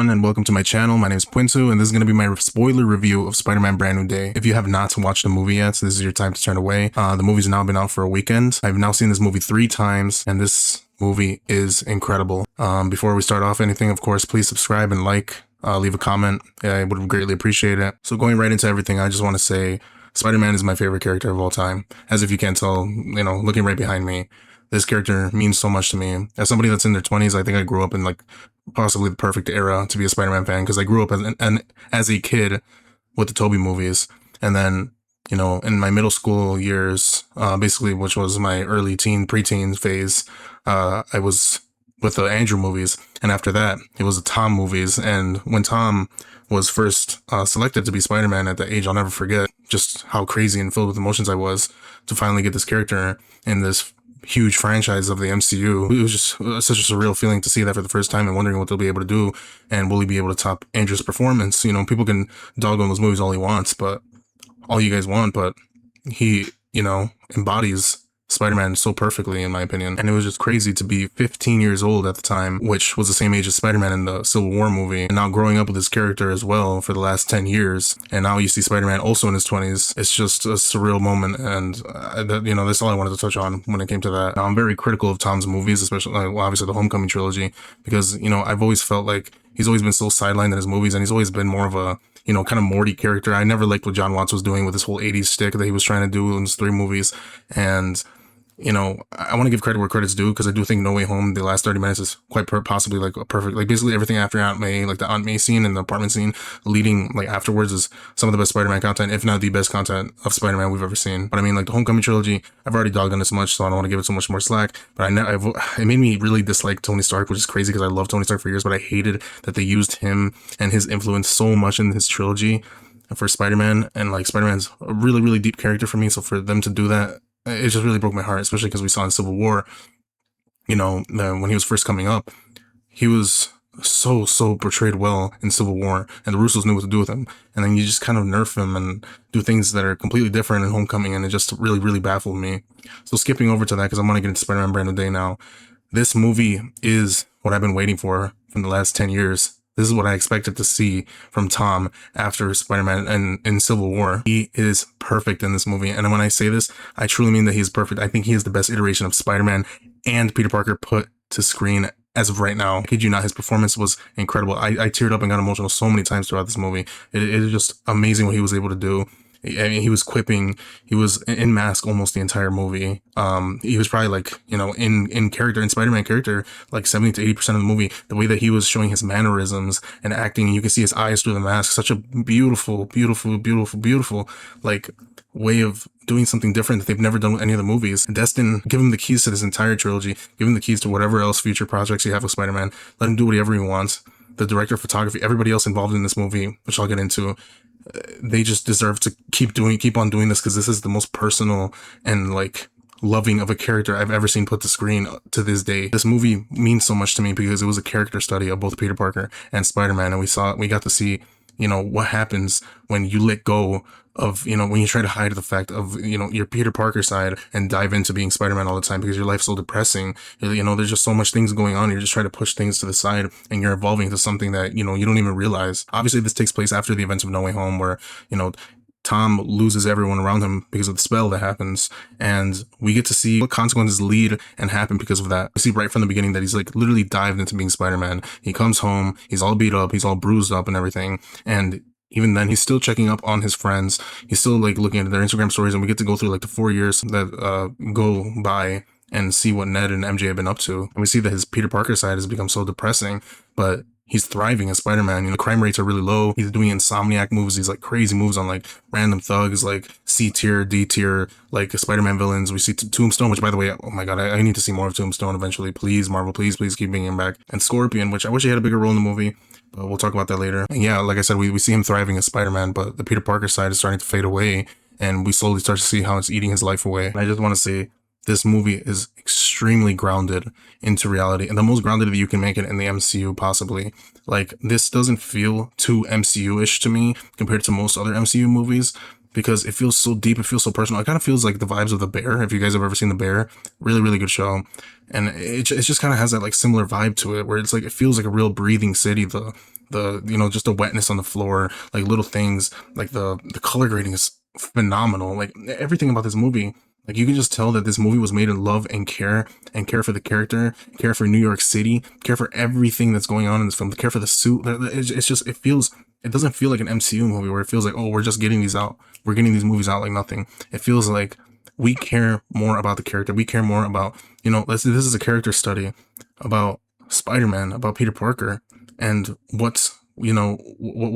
everyone, and welcome to my channel. My name is Puintu, and this is going to be my spoiler review of Spider-Man Brand New Day. If you have not watched the movie yet, so this is your time to turn away. The movie's now been out for a weekend. I've now seen this movie 3 times, and this movie is incredible. Before we start off anything, of course, please subscribe and leave a comment. I would greatly appreciate it. So going right into everything, I just want to say Spider-Man is my favorite character of all time. As if you can't tell, looking right behind me, this character means so much to me. As somebody that's in their 20s, I think I grew up in possibly the perfect era to be a Spider-Man fan, because I grew up as a kid with the Tobey movies. And then, in my middle school years, basically, which was my early preteen phase, I was with the Andrew movies. And after that, it was the Tom movies. And when Tom was first selected to be Spider-Man at that age, I'll never forget just how crazy and filled with emotions I was to finally get this character in this huge franchise of the MCU. It was just such a surreal feeling to see that for the first time and wondering what they'll be able to do, and will he be able to top Andrew's performance. People can dog on those movies all you guys want, but he, embodies Spider-Man so perfectly, in my opinion. And it was just crazy to be 15 years old at the time, which was the same age as Spider-Man in the Civil War movie, and now growing up with this character as well for the last 10 years. And now you see Spider-Man also in his 20s. It's just a surreal moment, and that's all I wanted to touch on when it came to that. Now, I'm very critical of Tom's movies, especially obviously the Homecoming trilogy, because I've always felt like he's always been so sidelined in his movies, and he's always been more of a kind of Morty character. I never liked what John Watts was doing with this whole 80s shtick that he was trying to do in his 3 movies. And I want to give credit where credit's due, because I do think No Way Home, the last 30 minutes, is quite possibly a perfect, basically everything after Aunt May, the Aunt May scene and the apartment scene leading afterwards, is some of the best Spider-Man content, if not the best content of Spider-Man we've ever seen. But the Homecoming trilogy, I've already dogged on this much, so I don't want to give it so much more slack. But it made me really dislike Tony Stark, which is crazy because I love Tony Stark for years, but I hated that they used him and his influence so much in his trilogy for Spider-Man. And Spider-Man's a really, really deep character for me, so for them to do that, it just really broke my heart, especially because we saw in Civil War, when he was first coming up, he was so portrayed well in Civil War, and the Russos knew what to do with him. And then you just kind of nerf him and do things that are completely different in Homecoming, and it just really, really baffled me. So skipping over to that, because I want to get into Spider-Man Brand New Day now. This movie is what I've been waiting for from the last 10 years. This is what I expected to see from Tom after Spider-Man and in Civil War. He is perfect in this movie. And when I say this, I truly mean that he's perfect. I think he is the best iteration of Spider-Man and Peter Parker put to screen as of right now. I kid you not, his performance was incredible. I teared up and got emotional so many times throughout this movie. It is just amazing what he was able to do. He was quipping. He was in mask almost the entire movie. He was probably in character, in Spider-Man character, 70 to 80% of the movie. The way that he was showing his mannerisms and acting, you can see his eyes through the mask. Such a beautiful way of doing something different that they've never done with any of the movies. Destin, give him the keys to this entire trilogy. Give him the keys to whatever else future projects you have with Spider-Man. Let him do whatever he wants. The director of photography, everybody else involved in this movie, which I'll get into, they just deserve to keep on doing this, because this is the most personal and loving of a character I've ever seen put to screen to this day. This movie means so much to me because it was a character study of both Peter Parker and Spider-Man, and we got to see what happens when you let go of, when you try to hide the fact of, your Peter Parker side and dive into being Spider-Man all the time because your life's so depressing. There's just so much things going on. You're just trying to push things to the side, and you're evolving into something that, you don't even realize. Obviously, this takes place after the events of No Way Home, where, Tom loses everyone around him because of the spell that happens, and we get to see what consequences lead and happen because of that. We see right from the beginning that he's literally dived into being Spider-Man. He comes home, he's all beat up, he's all bruised up and everything, and even then, he's still checking up on his friends. He's still looking at their Instagram stories, and we get to go through the 4 years that go by and see what Ned and MJ have been up to. And we see that his Peter Parker side has become so depressing, but he's thriving as Spider-Man. Crime rates are really low. He's doing Insomniac moves. These crazy moves on random thugs, C tier, D tier, Spider-Man villains. We see Tombstone, which, by the way, oh my God, I need to see more of Tombstone eventually. Please, Marvel, please keep bringing him back. And Scorpion, which I wish he had a bigger role in the movie, but we'll talk about that later. And yeah, like I said, we see him thriving as Spider-Man, but the Peter Parker side is starting to fade away, and we slowly start to see how it's eating his life away. And I just want to say, this movie is extremely grounded into reality, and the most grounded that you can make it in the MCU, possibly. This doesn't feel too MCU-ish to me compared to most other MCU movies, because it feels so deep. It feels so personal. It kind of feels like the vibes of The Bear. If you guys have ever seen The Bear, really, really good show. And it just kind of has that like similar vibe to it, where it's like, it feels like a real breathing city. Just the wetness on the floor, like little things, like the color grading is phenomenal. Like everything about this movie, like you can just tell that this movie was made in love and care for the character, care for New York City, care for everything that's going on in this film, care for the suit. It's just, it doesn't feel like an MCU movie where it feels like, oh, we're just getting these out. We're getting these movies out like nothing. It feels like we care more about the character. We care more about, this is a character study about Spider-Man, about Peter Parker, and what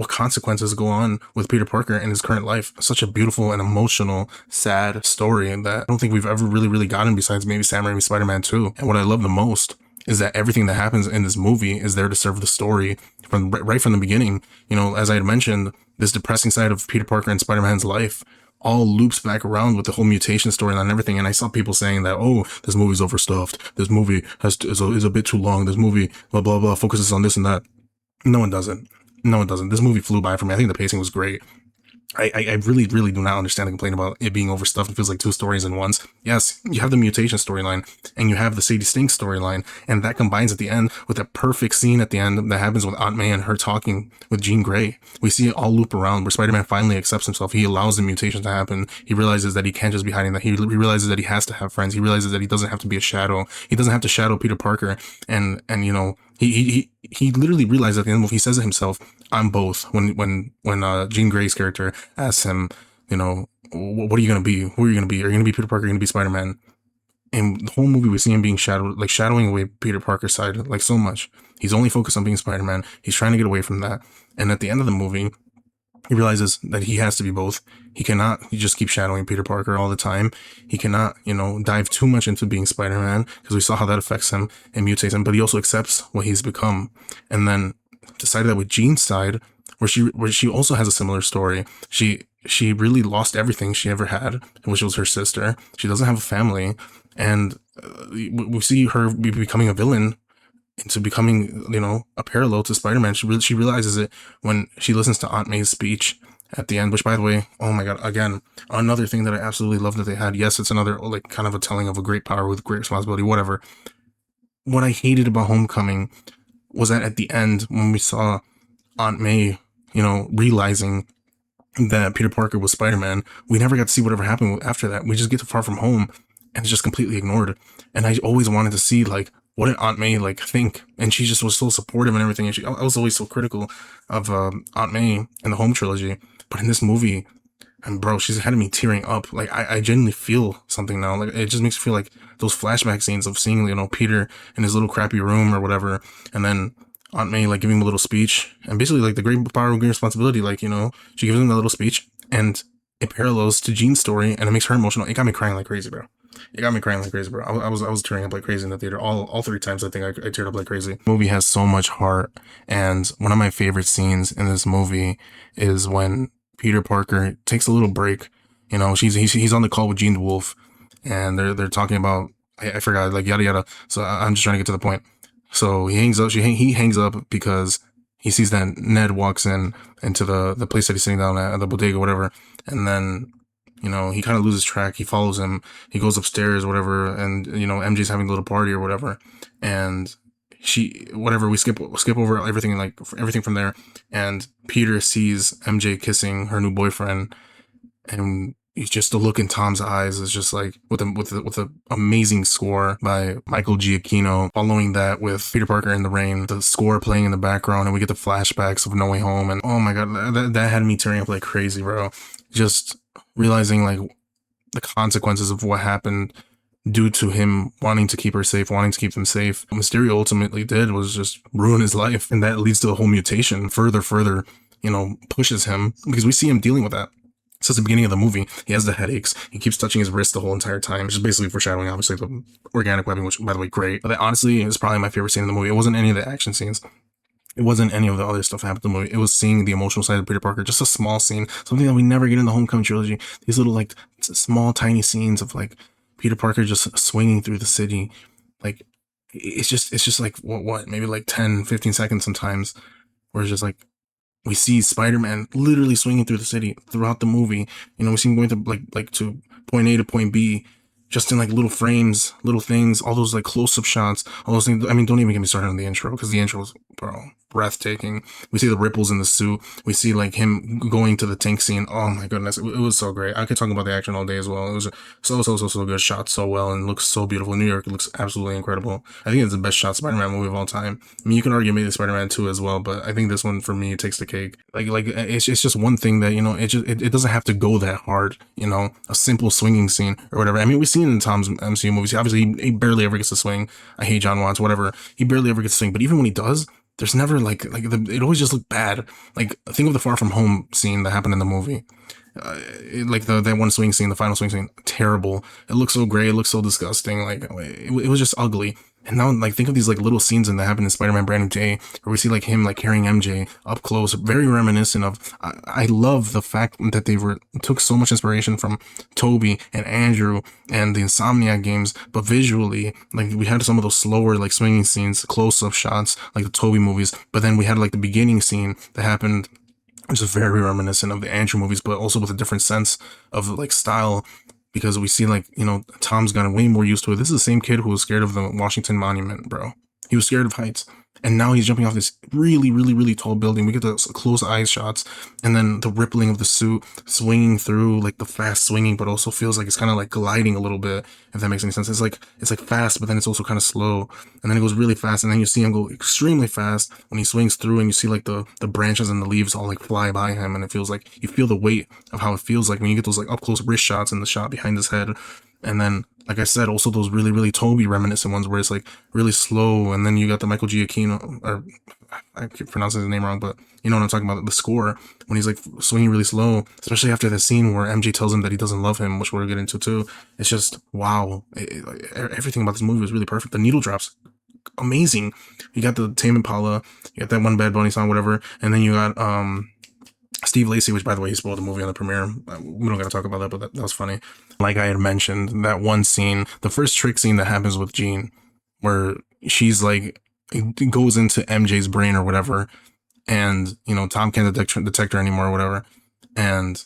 consequences go on with Peter Parker in his current life. Such a beautiful and emotional, sad story that I don't think we've ever really gotten besides maybe Sam Raimi's Spider-Man 2. And what I love the most is that everything that happens in this movie is there to serve the story from right from the beginning. As I had mentioned, this depressing side of Peter Parker and Spider-Man's life all loops back around with the whole mutation storyline and everything. And I saw people saying that, oh, this movie's overstuffed. This movie is a bit too long. This movie, blah, blah, blah, focuses on this and that. No, it doesn't. No, it doesn't. This movie flew by for me. I think the pacing was great. I really do not understand the complaint about it being overstuffed. It feels like two stories in once. Yes, you have the mutation storyline and you have the Sadie Sink storyline, and that combines at the end with a perfect scene at the end that happens with Aunt May and her talking with Jean Grey. We see it all loop around where Spider-Man finally accepts himself. He allows the mutation to happen. He realizes that he can't just be hiding that. He realizes that he has to have friends. He realizes that he doesn't have to be a shadow. He doesn't have to shadow Peter Parker. And he literally realized at the end of the movie, he says it himself, I'm both. When Jean Grey's character asks him, what are you going to be? Who are you going to be? Are you going to be Peter Parker? Are you going to be Spider-Man? And the whole movie we see him being shadowing away Peter Parker's side, like so much. He's only focused on being Spider-Man. He's trying to get away from that. And at the end of the movie, he realizes that he has to be both. He just keep shadowing Peter Parker all the time. He cannot, dive too much into being Spider-Man, because we saw how that affects him and mutates him, but he also accepts what he's become. And then decided that with Jean's side, where she also has a similar story. She really lost everything she ever had, which was her sister. She doesn't have a family, and we see her becoming a villain into becoming, a parallel to Spider-Man. She realizes it when she listens to Aunt May's speech at the end, which, by the way, oh my God, again, another thing that I absolutely love that they had. Yes, it's another, like, kind of a telling of a great power with great responsibility, whatever. What I hated about Homecoming was that at the end, when we saw Aunt May, realizing that Peter Parker was Spider-Man, we never got to see whatever happened after that. We just get to Far From Home, and it's just completely ignored. And I always wanted to see, like, what did Aunt May think? And she just was so supportive and everything. And I was always so critical of Aunt May in the Home trilogy, but in this movie, and bro, she's had me tearing up. Like I genuinely feel something now. Like it just makes me feel like those flashback scenes of seeing Peter in his little crappy room or whatever, and then Aunt May like giving him a little speech, and basically like the great power of great responsibility. Like she gives him that little speech, and it parallels to Jean's story, and it makes her emotional. It got me crying like crazy, bro. I was tearing up like crazy in the theater. All three times I think I teared up like crazy. The movie has so much heart, and one of my favorite scenes in this movie is when Peter Parker takes a little break. He's on the call with Jean Wolfe, and they're talking about I forgot, like, yada yada. So I'm just trying to get to the point. So he hangs up. He hangs up because he sees that Ned walks into the place that he's sitting down at the bodega, whatever, and then he kind of loses track. He follows him. He goes upstairs, whatever, and MJ's having a little party or whatever, and we skip over everything, like everything from there, and Peter sees MJ kissing her new boyfriend, and just the look in Tom's eyes is just like with a amazing score by Michael Giacchino. Following that with Peter Parker in the Rain, the score playing in the background, and we get the flashbacks of No Way Home, and oh my God, that had me tearing up like crazy, bro. Just realizing like the consequences of what happened due to him wanting to keep her safe, wanting to keep them safe. What Mysterio ultimately did was just ruin his life, and that leads to the whole mutation. Further, pushes him, because we see him dealing with that. Since the beginning of the movie, he has the headaches. He keeps touching his wrist the whole entire time, which is basically foreshadowing, obviously, the organic webbing, which, by the way, great. But that honestly is probably my favorite scene in the movie. It wasn't any of the action scenes. It wasn't any of the other stuff that happened in the movie. It was seeing the emotional side of Peter Parker. Just a small scene, something that we never get in the Homecoming trilogy. These little, like, small, tiny scenes of, like, Peter Parker just swinging through the city. Like, it's just like, what, maybe like 10, 15 seconds sometimes, where it's just like, We see Spider-Man literally swinging through the city throughout the movie. You know, we see him going to to point A to point B, just in like little frames, little things, all those like close-up shots, all those things. I mean, don't even get me started on the intro, because the intro was, bro, breathtaking. We see the ripples in the suit. We see like him going to the tank scene. Oh my goodness, it was so great. I could talk about the action all day as well. It was so good, shot so well, and looks so beautiful. New York looks absolutely incredible. I think it's the best shot Spider-Man movie of all time. I mean, you can argue maybe Spider-Man 2 as well, but I think this one for me takes the cake. Like it's just one thing that, you know, it doesn't have to go that hard. You know, a simple swinging scene or whatever. I mean, we've seen in Tom's MCU movies. Obviously, he barely ever gets to swing. I hate John Watts, whatever. He barely ever gets to swing. But even when he does, there's never it always just looked bad. Like, think of the Far From Home scene that happened in the movie. Like that one swing scene, the final swing scene, terrible. It looks so gray. It looks so disgusting. Like it was just ugly. And now, like, think of these like little scenes that happen in Spider-Man Brand New Day, where we see like him like carrying MJ up close, very reminiscent of. I love the fact that they took so much inspiration from Tobey and Andrew and the Insomniac games, but visually, like, we had some of those slower like swinging scenes, close-up shots, like the Tobey movies. But then we had like the beginning scene that happened, which is very reminiscent of the Andrew movies, but also with a different sense of like style, because we see, like, you know, Tom's gotten way more used to it. This is the same kid who was scared of the Washington Monument, bro. He was scared of heights. And now he's jumping off this really, really, really tall building. We get the close eye shots, and then the rippling of the suit swinging through, like the fast swinging, but also feels like it's kind of like gliding a little bit, if that makes any sense. It's like fast, but then it's also kind of slow. And then it goes really fast, and then you see him go extremely fast when he swings through, and you see like the branches and the leaves all like fly by him, and it feels like you feel the weight of how it feels like when you get those like up close wrist shots and the shot behind his head. And then, like I said, also those really, really Tobey reminiscent ones where it's like really slow. And then you got the Michael Giacchino, or I keep pronouncing his name wrong, but you know what I'm talking about, the score, when he's like swinging really slow, especially after the scene where MJ tells him that he doesn't love him, which we'll get into too. It's just, wow. Everything about this movie was really perfect. The needle drops, amazing. You got the Tame Impala, you got that one Bad Bunny song, whatever. And then you got, Steve Lacy, which, by the way, he spoiled the movie on the premiere. We don't got to talk about that, but that was funny. Like I had mentioned, that one scene, the first trick scene that happens with Jean, where she's like, it goes into MJ's brain or whatever, and, you know, Tom can't detect her anymore or whatever. And,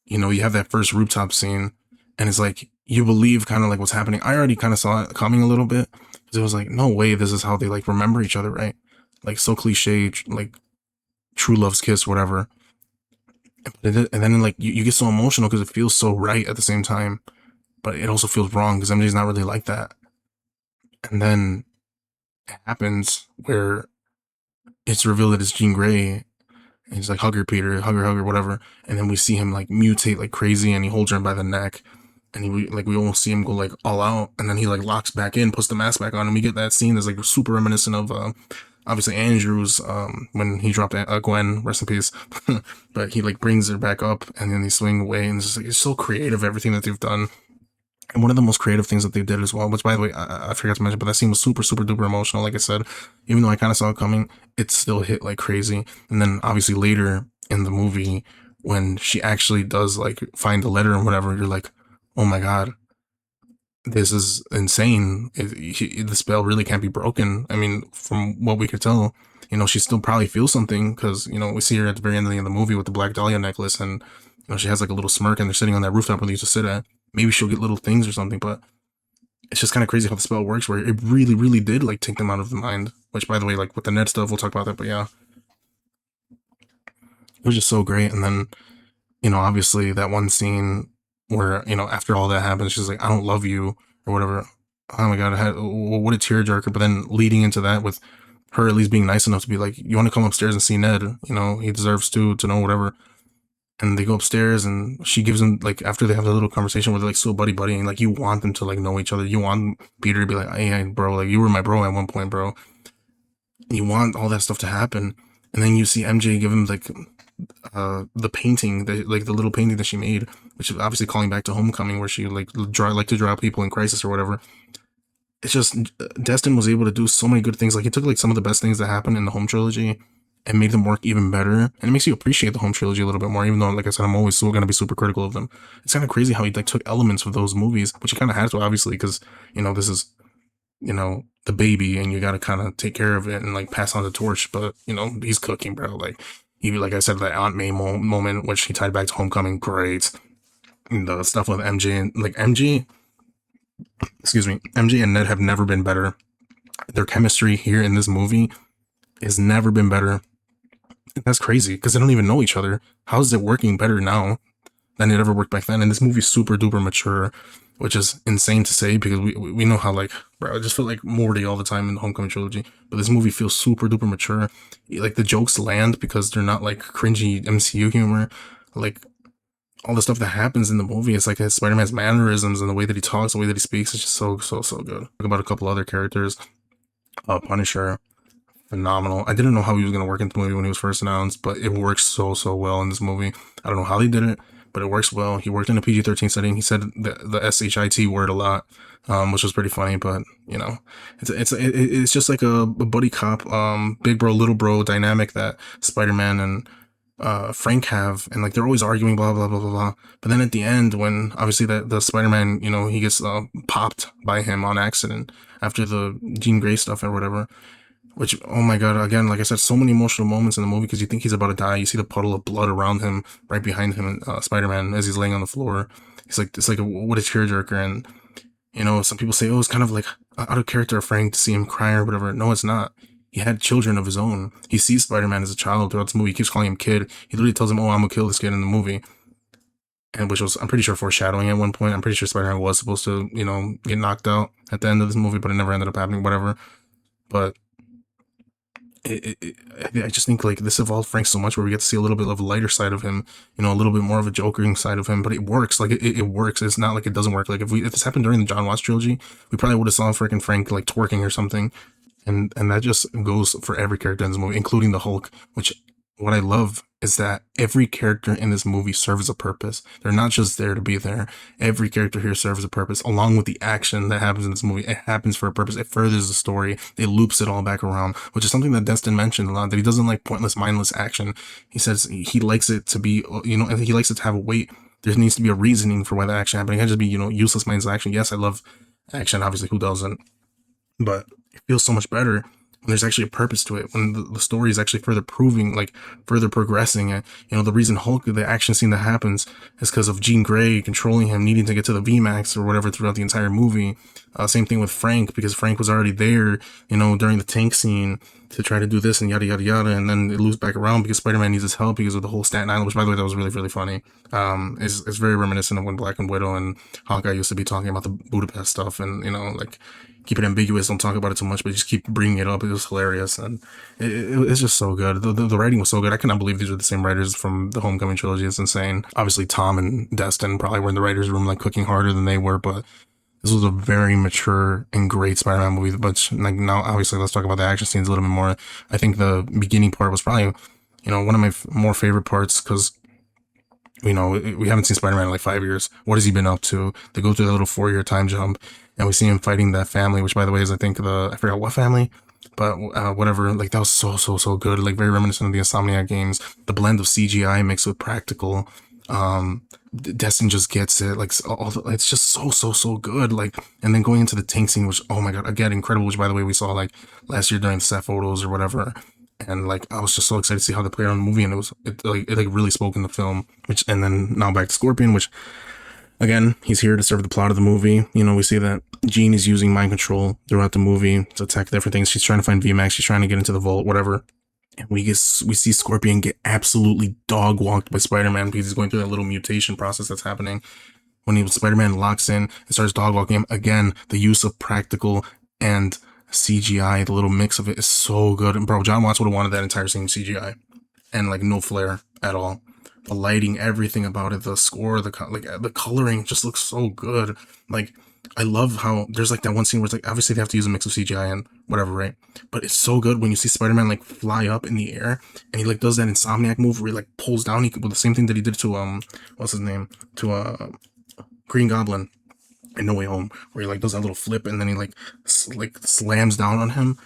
you know, you have that first rooftop scene, and it's like, you believe kind of like what's happening. I already kind of saw it coming a little bit, because it was like, no way, this is how they like remember each other, right? Like, so cliche, like true love's kiss, whatever. And then like you get so emotional because it feels so right at the same time, but it also feels wrong because MJ's not really like that. And then it happens where it's revealed that it's Jean Grey, and he's like, hug her, Peter, hug her, whatever. And then we see him like mutate like crazy, and he holds her by the neck, and we almost see him go like all out, and then he like locks back in, puts the mask back on, and we get that scene that's like super reminiscent of obviously Andrews, when he dropped Gwen, rest in peace. But he like brings her back up, and then they swing away, and it's just like, it's so creative, everything that they've done. And one of the most creative things that they did as well, which, by the way, I forgot to mention, but that scene was super, super duper emotional. Like I said, even though I kind of saw it coming, it still hit like crazy. And then obviously later in the movie, when she actually does like find the letter and whatever, you're like, oh my God, this is insane. The spell really can't be broken. I mean, from what we could tell, you know, she still probably feels something, because, you know, we see her at the very end of the movie with the Black Dahlia necklace, and, you know, she has like a little smirk, and they're sitting on that rooftop where they used to sit at. Maybe she'll get little things or something, but it's just kind of crazy how the spell works, where it really, really did like take them out of the mind. Which, by the way, like with the Ned stuff, we'll talk about that. But yeah, it was just so great. And then, you know, obviously that one scene where, you know, after all that happens, she's like, I don't love you or whatever. Oh my God, what a tearjerker. But then leading into that with her at least being nice enough to be like, you want to come upstairs and see Ned? You know, he deserves to know whatever. And they go upstairs, and she gives him, like, after they have a little conversation where they're like so buddy, and like, you want them to like know each other. You want Peter to be like, hey, bro, like, you were my bro at one point, bro. You want all that stuff to happen. And then you see MJ give him like the painting, like the little painting that she made, which is obviously calling back to Homecoming, where she like to draw people in crisis or whatever. It's just, Destin was able to do so many good things. Like, he took like some of the best things that happened in the Home trilogy and made them work even better. And it makes you appreciate the Home trilogy a little bit more, even though, like I said, I'm always still going to be super critical of them. It's kind of crazy how he like took elements of those movies, which he kind of had to, obviously, because, you know, this is, you know, the baby, and you got to kind of take care of it and like pass on the torch. But, you know, he's cooking, bro. Like, Even like I said, that Aunt May moment, which he tied back to Homecoming, great. And the stuff with MJ and like MJ and Ned have never been better. Their chemistry here in this movie has never been better. And that's crazy because they don't even know each other. How is it working better now than it ever worked back then? And this movie's super duper mature, which is insane to say because we know how, like, bro, I just feel like Morty all the time in the Homecoming trilogy. But this movie feels super duper mature. Like the jokes land because they're not like cringy MCU humor. Like all the stuff that happens in the movie, it's like Spider-Man's mannerisms and the way that he talks, the way that he speaks, is just so good. Talk about a couple other characters. Punisher, phenomenal. I didn't know how he was going to work in the movie when he was first announced, but it works so well in this movie. I don't know how they did it, but it works well. He worked in a PG-13 setting. He said the SHIT word a lot, which was pretty funny. But you know, it's just like a buddy cop, big bro, little bro dynamic that Spider-Man and Frank have, and like they're always arguing, blah blah blah blah blah. But then at the end, when obviously the Spider-Man, you know, he gets popped by him on accident after the Jean Grey stuff or whatever. Which, oh my god, again, like I said, so many emotional moments in the movie because you think he's about to die. You see the puddle of blood around him, right behind him, Spider-Man, as he's laying on the floor. It's like what a tearjerker. And, you know, some people say, oh, it's kind of like out of character of Frank to see him crying or whatever. No, it's not. He had children of his own. He sees Spider-Man as a child throughout this movie. He keeps calling him kid. He literally tells him, oh, I'm gonna kill this kid in the movie. And which was, I'm pretty sure, foreshadowing at one point. I'm pretty sure Spider-Man was supposed to, you know, get knocked out at the end of this movie, but it never ended up happening, whatever. But I just think like this evolved Frank so much where we get to see a little bit of a lighter side of him, you know, a little bit more of a jokering side of him, but it works. Like it works. It's not like it doesn't work. Like if this happened during the John Watts trilogy, we probably would have saw freaking Frank like twerking or something. And that just goes for every character in this movie, including the Hulk, which what I love is that every character in this movie serves a purpose. They're not just there to be there. Every character here serves a purpose, along with the action that happens in this movie. It happens for a purpose. It furthers the story. It loops it all back around, which is something that Destin mentioned a lot, that he doesn't like pointless, mindless action. He says he likes it to be, you know, he likes it to have a weight. There needs to be a reasoning for why that action happened. It can't just be, you know, useless, mindless action. Yes, I love action. Obviously, who doesn't? But it feels so much better when there's actually a purpose to it, when the story is actually further proving, like further progressing it. You know, the reason Hulk, the action scene that happens is because of Jean Grey controlling him, needing to get to the VMAX or whatever throughout the entire movie. Same thing with Frank, because Frank was already there, you know, during the tank scene to try to do this and yada yada yada, and then it loops back around because Spider-Man needs his help because of the whole Staten Island, which by the way, that was really funny. It's very reminiscent of when Black and Widow and Hawkeye used to be talking about the Budapest stuff, and you know, like, keep it ambiguous, don't talk about it too much, but just keep bringing it up. It was hilarious, and it's just so good. The writing was so good. I cannot believe these are the same writers from the Homecoming trilogy. It's insane. Obviously, Tom and Destin probably were in the writers' room, like cooking harder than they were, but this was a very mature and great Spider-Man movie. But like now, obviously, let's talk about the action scenes a little bit more. I think the beginning part was probably, you know, one of my more favorite parts because, you know, we haven't seen Spider-Man in like 5 years. What has he been up to? They go through that little 4-year time jump, and we see him fighting that family, which by the way is, I think, I forgot what family, but whatever. Like that was so good. Like very reminiscent of the Insomniac games. The blend of CGI mixed with practical. Destin just gets it. Like it's just so good. Like, and then going into the tank scene, which, oh my god, again, incredible. Which by the way, we saw like last year during the set photos or whatever. And like I was just so excited to see how they played on the movie, and it really spoke in the film. Which, and then now back to Scorpion, which again, he's here to serve the plot of the movie. You know, we see that Jean is using mind control throughout the movie to attack different things. She's trying to find VMAX. She's trying to get into the vault, whatever. And we see Scorpion get absolutely dog walked by Spider-Man because he's going through that little mutation process that's happening. When Spider-Man locks in and starts dog walking him, again, the use of practical and CGI, the little mix of it is so good. And bro, John Watts would have wanted that entire scene CGI and like no flair at all. The lighting, everything about it, the score, the coloring just looks so good. Like, I love how there's like that one scene where it's like, obviously they have to use a mix of CGI and whatever, right? But it's so good when you see Spider-Man like fly up in the air and he like does that Insomniac move where he like pulls down. He with the same thing that he did to what's his name, to Green Goblin in No Way Home, where he like does that little flip and then he like slams down on him.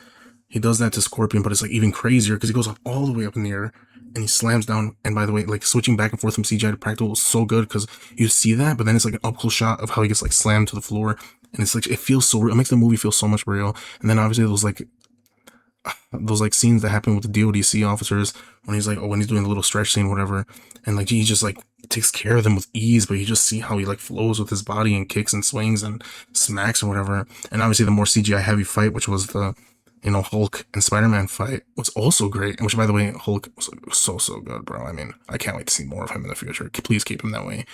He does that to Scorpion, but it's like even crazier because he goes up all the way up in the air and he slams down. And by the way, like switching back and forth from CGI to practical was so good because you see that, but then it's like an up close shot of how he gets like slammed to the floor, and it's like it feels so real. It makes the movie feel so much real. And then obviously those like those like scenes that happen with the DODC officers when he's like, oh, when he's doing the little stretch scene, whatever, and like he just like takes care of them with ease, but you just see how he like flows with his body and kicks and swings and smacks and whatever. And obviously the more CGI heavy fight, which was the Hulk and Spider-Man fight, was also great. Which, by the way, Hulk was so good, bro. I mean, I can't wait to see more of him in the future. Please keep him that way.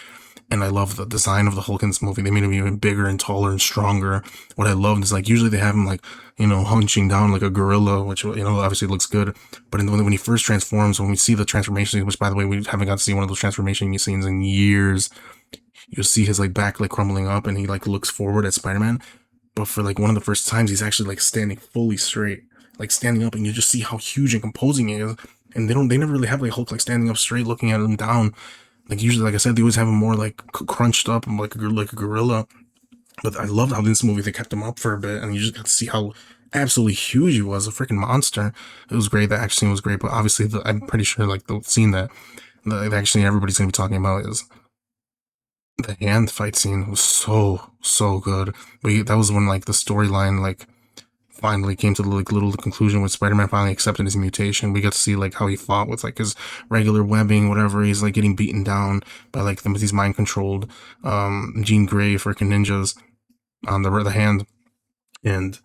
And I love the design of the Hulk in this movie. They made him even bigger and taller and stronger. What I loved is like usually they have him like hunching down like a gorilla, which obviously looks good. But when he first transforms, when we see the transformation, which by the way we haven't got to see one of those transformation scenes in years, you see his like back like crumbling up, and he like looks forward at Spider-Man. But for like one of the first times, he's actually like standing fully straight, like standing up, and you just see how huge and composing he is. And they never really have like Hulk like standing up straight, looking at him down. Like usually, like I said, they always have him more like crunched up, like a gorilla. But I loved how this movie they kept him up for a bit, and you just got to see how absolutely huge he was, a freaking monster. It was great. The action scene was great, but obviously, I'm pretty sure like the scene that actually everybody's gonna be talking about is the hand fight scene was so good. But that was when like the storyline like finally came to the like little conclusion when Spider-Man finally accepted his mutation. We got to see like how he fought with like his regular webbing, whatever. He's like getting beaten down by like these mind controlled Jean Grey freaking ninjas on the hand. And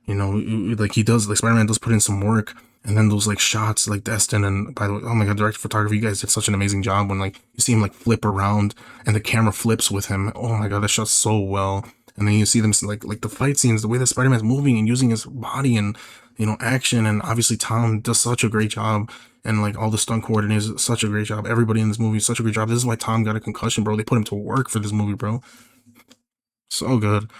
like he does, like Spider-Man does put in some work. And then those like shots, like Destin, and by the way, oh my god, director of photography, you guys did such an amazing job when like you see him like flip around and the camera flips with him. Oh my god, that shot so well. And then you see them like the fight scenes, the way that Spider-Man's moving and using his body and action, and obviously Tom does such a great job, and like all the stunt coordinators such a great job. Everybody in this movie is such a great job. This is why Tom got a concussion, bro. They put him to work for this movie, bro. So good.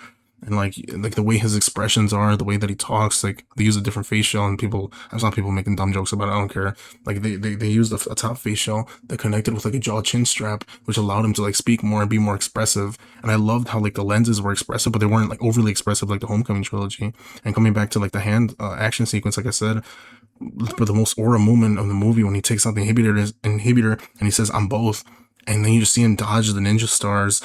And like the way his expressions are, the way that he talks, like they use a different face shell, and people, I saw people making dumb jokes about it. I don't care. Like they used a top face shell that connected with like a jaw chin strap, which allowed him to like speak more and be more expressive. And I loved how like the lenses were expressive, but they weren't like overly expressive like the Homecoming trilogy. And coming back to like the hand action sequence, like I said, but the most aura moment of the movie when he takes out the inhibitor and he says, "I'm both," and then you just see him dodge the ninja stars,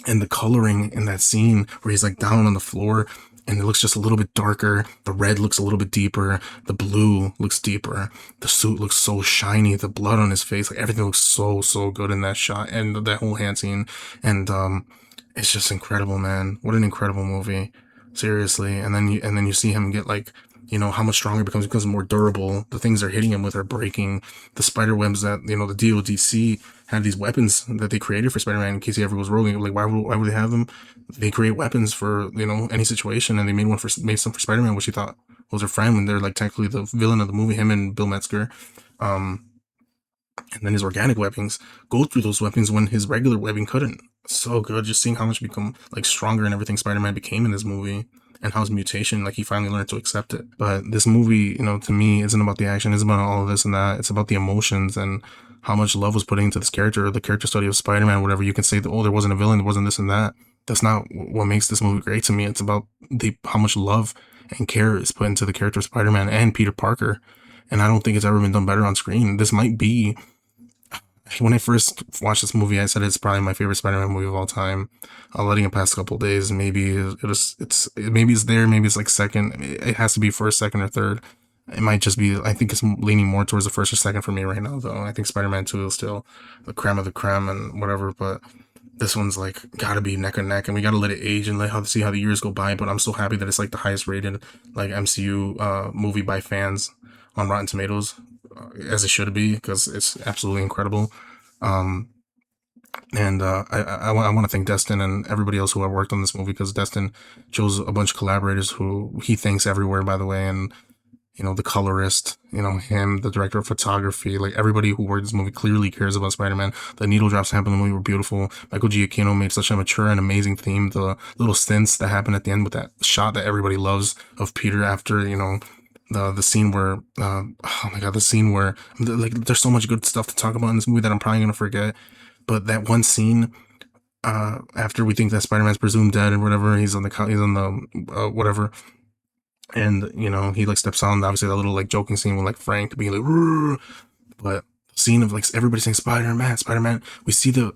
and the coloring in that scene where he's like down on the floor and it looks just a little bit darker. The red looks a little bit deeper. The blue looks deeper. The suit looks so shiny. The blood on his face, like everything looks so good in that shot and that whole hand scene. And it's just incredible, man. What an incredible movie, seriously. And then you see him get like, how much stronger he becomes more durable. The things they're hitting him with are breaking. The spider webs that, the DODC had these weapons that they created for Spider-Man in case he ever goes rogue. Like, why would they have them? They create weapons for, any situation, and they made some for Spider-Man, which he thought was their friend when they're like technically the villain of the movie, him and Bill Metzger. And then his organic weapons go through those weapons when his regular webbing couldn't. So good, just seeing how much become like stronger and everything Spider-Man became in this movie, and how his mutation, like he finally learned to accept it. But this movie, to me, isn't about the action, isn't about all of this and that. It's about the emotions and how much love was put into this character, the character study of Spider-Man, whatever. You can say that, oh, there wasn't a villain, there wasn't this and that. That's not what makes this movie great to me. It's about how much love and care is put into the character of Spider-Man and Peter Parker. And I don't think it's ever been done better on screen. This might be, when I first watched this movie, I said it's probably my favorite Spider-Man movie of all time. Letting it pass a couple days, maybe maybe it's there, maybe it's like second. It has to be first, second, or third. It might just be. I think it's leaning more towards the first or second for me right now, though. I think Spider-Man 2 is still the creme of the creme and whatever, but this one's like gotta be neck and neck, and we gotta let it age and see how the years go by. But I'm so happy that it's like the highest rated like MCU movie by fans on Rotten Tomatoes, as it should be, because it's absolutely incredible. And I want to thank Destin and everybody else who have worked on this movie, because Destin chose a bunch of collaborators who he thanks everywhere, by the way. And the colorist, him, the director of photography, like everybody who worked this movie clearly cares about Spider-Man. The needle drops that happened in the movie were beautiful. Michael Giacchino made such a mature and amazing theme. The little stints that happened at the end with that shot that everybody loves of Peter after, the scene where, oh my god, the scene where, like, there's so much good stuff to talk about in this movie that I'm probably going to forget. But that one scene, after we think that Spider-Man's presumed dead or whatever, he's on the whatever. And, he like steps on, obviously that little like joking scene with like Frank being like, "Rrr." But the scene of like everybody saying Spider-Man, Spider-Man, we see the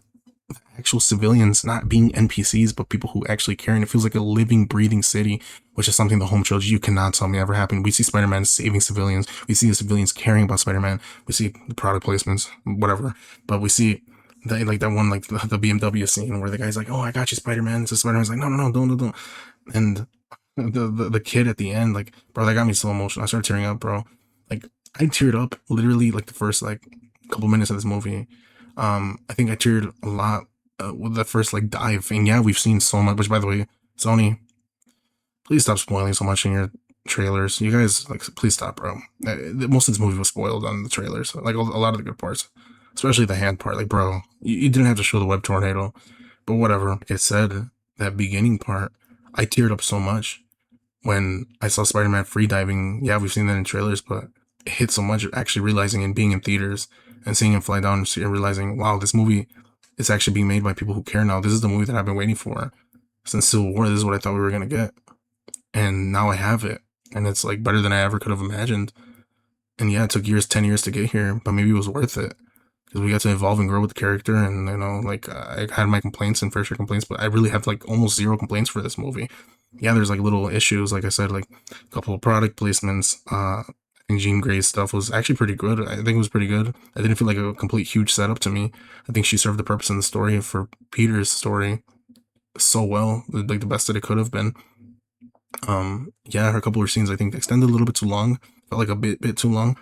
actual civilians not being NPCs, but people who actually care. And it feels like a living, breathing city, which is something the home trilogy you cannot tell me ever happened. We see Spider-Man saving civilians. We see the civilians caring about Spider-Man. We see the product placements, whatever. But we see like that one, like the BMW scene where the guy's like, "Oh, I got you, Spider-Man." So Spider-Man's like, "No, no, no, don't." And the kid at the end, like, bro, that got me so emotional. I started tearing up, bro. Like, I teared up literally like the first like couple minutes of this movie. I think I teared a lot with the first like dive. And yeah, we've seen so much. Which, by the way, Sony, please stop spoiling so much in your trailers. You guys, like, please stop, bro. Most of this movie was spoiled on the trailers. Like a lot of the good parts, especially the hand part. Like, bro, you didn't have to show the web tornado, but whatever. Like I said, that beginning part, I teared up so much when I saw Spider-Man free diving. Yeah, we've seen that in trailers, but it hit so much actually realizing and being in theaters and seeing him fly down and realizing, wow, this movie is actually being made by people who care now. This is the movie that I've been waiting for since Civil War. This is what I thought we were gonna get, and now I have it, and it's like better than I ever could have imagined. And yeah, it took 10 years to get here, but maybe it was worth it because we got to evolve and grow with the character. And like I had my complaints and fair share complaints, but I really have like almost zero complaints for this movie. Yeah, there's like little issues, like I said, like a couple of product placements. I think Jean Grey's stuff was actually pretty good. I think it was pretty good. I didn't feel like a complete huge setup to me. I think she served the purpose in the story for Peter's story so well, like the best that it could have been. Yeah, her couple of scenes I think extended a little bit too long. Felt like a bit too long,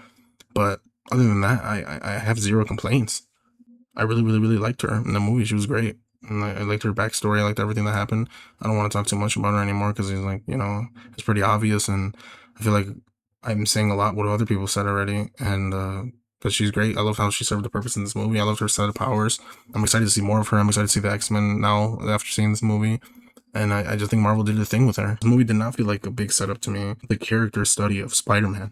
but other than that, I have zero complaints. I really liked her in the movie. She was great. And I liked her backstory. I liked everything that happened. I don't want to talk too much about her anymore because it's like, it's pretty obvious. And I feel like I'm saying a lot what other people said already. And, but she's great. I love how she served the purpose in this movie. I loved her set of powers. I'm excited to see more of her. I'm excited to see the X-Men now after seeing this movie. And I just think Marvel did the thing with her. The movie did not feel like a big setup to me. The character study of Spider-Man.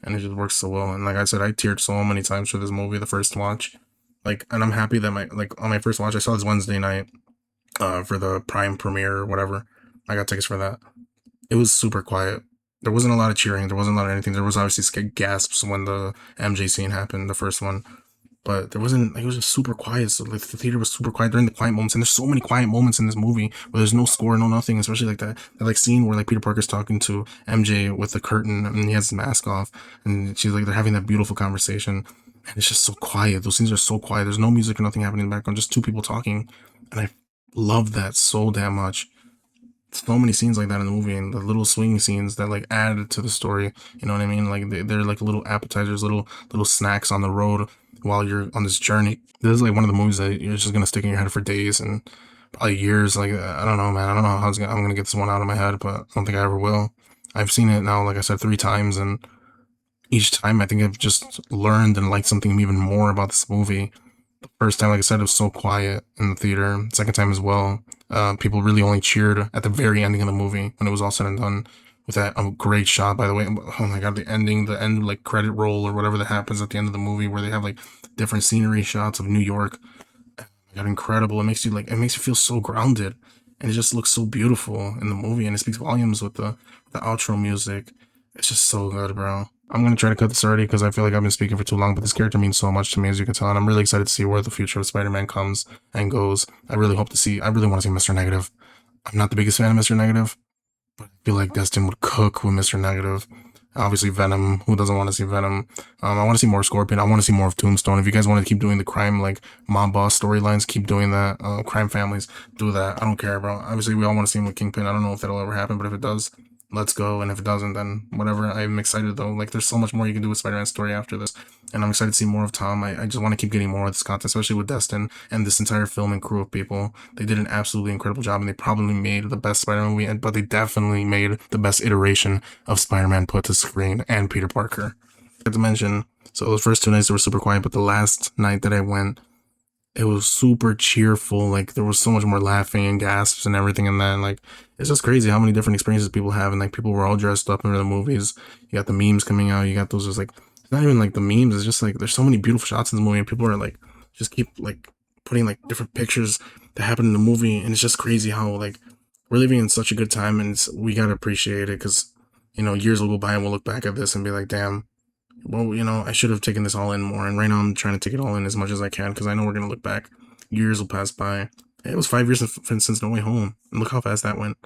And it just works so well. And like I said, I teared so many times for this movie, the first watch. Like, and I'm happy that on my first watch, I saw this Wednesday night, for the Prime premiere or whatever. I got tickets for that. It was super quiet. There wasn't a lot of cheering. There wasn't a lot of anything. There was obviously gasps when the MJ scene happened, the first one. But there wasn't, like, it was just super quiet. So, like, the theater was super quiet during the quiet moments. And there's so many quiet moments in this movie where there's no score, no nothing, especially like that like scene where like Peter Parker's talking to MJ with the curtain and he has his mask off and she's like, they're having that beautiful conversation. And it's just so quiet. Those scenes are so quiet. There's no music or nothing happening in the background, just two people talking. And I love that so damn much. So many scenes like that in the movie, and the little swing scenes that like add to the story. You know what I mean? Like they're like little appetizers, little snacks on the road while you're on this journey. This is like one of the movies that you're just gonna stick in your head for days and probably years. Like, I don't know, man. I don't know how I'm gonna get this one out of my head, but I don't think I ever will. I've seen it now, like I said, 3 times, and each time I think I've just learned and liked something even more about this movie. The first time, like I said, it was so quiet in the theater. Second time as well, people really only cheered at the very ending of the movie when it was all said and done. With that great shot, by the way. Oh my god, the end like credit roll or whatever that happens at the end of the movie, where they have like different scenery shots of New York. Oh my god, incredible! It makes you feel so grounded, and it just looks so beautiful in the movie, and it speaks volumes with the outro music. It's just so good, bro. I'm gonna try to cut this already because I feel like I've been speaking for too long, but this character means so much to me, as you can tell, and I'm really excited to see where the future of Spider-Man comes and goes. I really want to see Mr. Negative. I'm not the biggest fan of Mr. Negative, but I feel like Destin would cook with Mr. Negative. Obviously, Venom. Who doesn't want to see Venom? I want to see more Scorpion. I want to see more of Tombstone. If you guys want to keep doing the crime, like mob boss storylines, keep doing that. Crime families, do that. I don't care, bro. Obviously, we all want to see him with Kingpin. I don't know if that'll ever happen, but if it does, let's go. And if it doesn't, then whatever. I'm excited though. Like, there's so much more you can do with Spider-Man's story after this, and I'm excited to see more of Tom. I just want to keep getting more of this content, especially with Destin and this entire film and crew of people. They did an absolutely incredible job, and they probably made the best Spider-Man movie, but they definitely made the best iteration of Spider-Man put to screen and Peter Parker. I have to mention, so those first 2 nights they were super quiet, but the last night that I went, it was super cheerful. Like, there was so much more laughing and gasps and everything. And then, like, it's just crazy how many different experiences people have. And like, people were all dressed up in the movies. You got the memes coming out. You got those, just like, it's not even like the memes. It's just like, there's so many beautiful shots in the movie, and people are like, just keep like putting like different pictures that happen in the movie. And it's just crazy how like we're living in such a good time, and we got to appreciate it, because, years will go by and we'll look back at this and be like, damn, well, I should have taken this all in more. And right now I'm trying to take it all in as much as I can, because I know we're going to look back years will pass by. It was 5 years since No Way Home, and look how fast that went.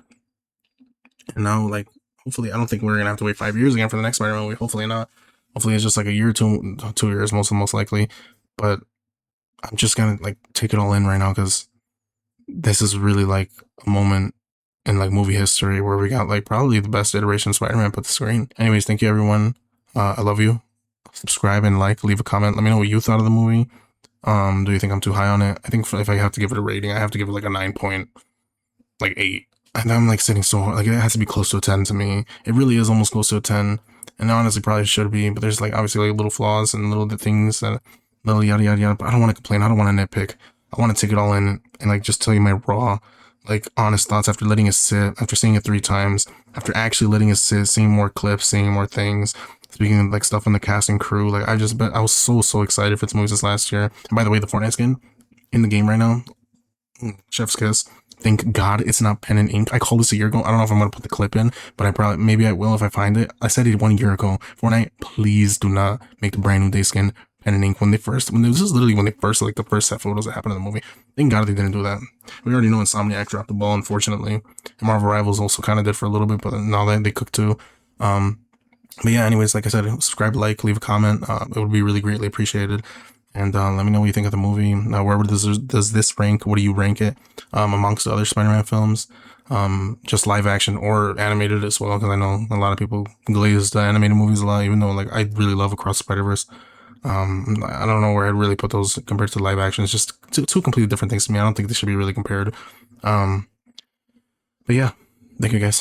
And now, like, hopefully, I don't think we're gonna have to wait 5 years again for the next Spider-Man movie. Hopefully not. Hopefully it's just like a year or 2 years, most likely. But I'm just gonna like take it all in right now because this is really like a moment in like movie history where we got like probably the best iteration of Spider-Man put to screen. Anyways, thank you everyone. I love you. Subscribe and like, leave a comment. Let me know what you thought of the movie. Do you think I'm too high on it? I think if I have to give it a rating, I have to give it like a 9.8. And I'm like sitting so hard. Like it has to be close to a 10 to me. It really is almost close to a 10. And honestly probably should be, but there's like obviously like little flaws and little things that little yada yada yada. But I don't want to complain. I don't want to nitpick. I want to take it all in and like just tell you my raw, like honest thoughts after letting it sit, after seeing it 3 times, after actually letting it sit, seeing more clips, seeing more things. Speaking of like stuff on the cast and crew, like I was so excited for this movie this last year. And by the way, the Fortnite skin in the game right now, chef's kiss. Thank God it's not pen and ink. I called this a year ago. I don't know if I'm gonna put the clip in, but maybe I will if I find it. I said it 1 year ago. Fortnite, please do not make the Brand New Day skin pen and ink this is literally when they first like the first set photos that happened in the movie. Thank God they didn't do that. We already know Insomniac dropped the ball, unfortunately. And Marvel Rivals also kind of did for a little bit, but now that they cooked too. But yeah, anyways, like I said, subscribe, like, leave a comment. It would be really greatly appreciated. And let me know what you think of the movie. Where does this rank? What do you rank it amongst the other Spider-Man films? Just live action or animated as well, because I know a lot of people glaze the animated movies a lot, even though like I really love Across the Spider-Verse. I don't know where I'd really put those compared to live action. It's just two completely different things to me. I don't think they should be really compared. But yeah, thank you guys.